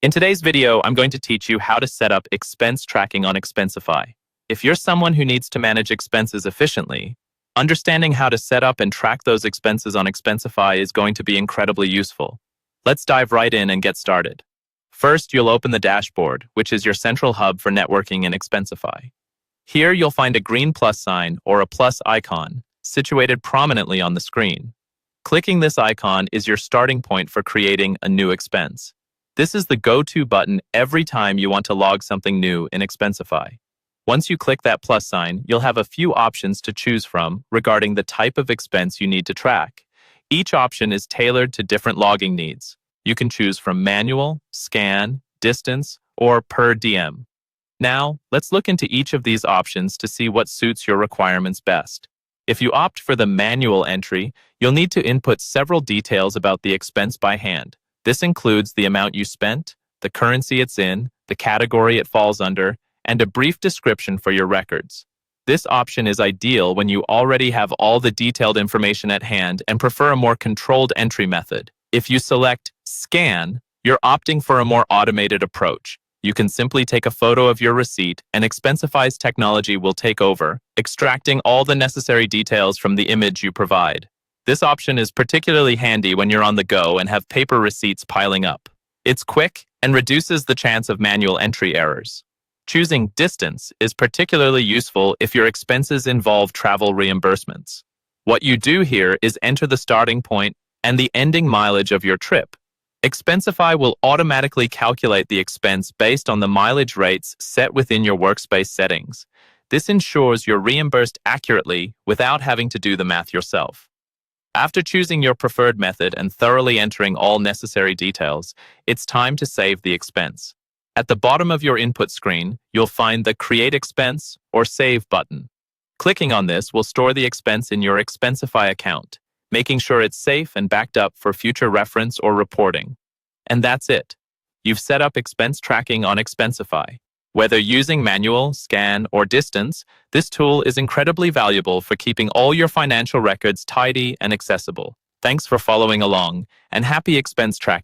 In today's video, I'm going to teach you how to set up expense tracking on Expensify. If you're someone who needs to manage expenses efficiently, understanding how to set up and track those expenses on Expensify is going to be incredibly useful. Let's dive right in and get started. First, you'll open the dashboard, which is your central hub for networking in Expensify. Here, you'll find a green plus sign or a plus icon situated prominently on the screen. Clicking this icon is your starting point for creating a new expense. This is the go-to button every time you want to log something new in Expensify. Once you click that plus sign, you'll have a few options to choose from regarding the type of expense you need to track. Each option is tailored to different logging needs. You can choose from manual, scan, distance, or per diem. Now, let's look into each of these options to see what suits your requirements best. If you opt for the manual entry, you'll need to input several details about the expense by hand. This includes the amount you spent, the currency it's in, the category it falls under, and a brief description for your records. This option is ideal when you already have all the detailed information at hand and prefer a more controlled entry method. If you select Scan, you're opting for a more automated approach. You can simply take a photo of your receipt and Expensify's technology will take over, extracting all the necessary details from the image you provide. This option is particularly handy when you're on the go and have paper receipts piling up. It's quick and reduces the chance of manual entry errors. Choosing Distance is particularly useful if your expenses involve travel reimbursements. What you do here is enter the starting point and the ending mileage of your trip. Expensify will automatically calculate the expense based on the mileage rates set within your workspace settings. This ensures you're reimbursed accurately without having to do the math yourself. After choosing your preferred method and thoroughly entering all necessary details, it's time to save the expense. At the bottom of your input screen, you'll find the Create Expense or Save button. Clicking on this will store the expense in your Expensify account, making sure it's safe and backed up for future reference or reporting. And that's it. You've set up expense tracking on Expensify. Whether using manual, scan, or distance, this tool is incredibly valuable for keeping all your financial records tidy and accessible. Thanks for following along, and happy expense tracking.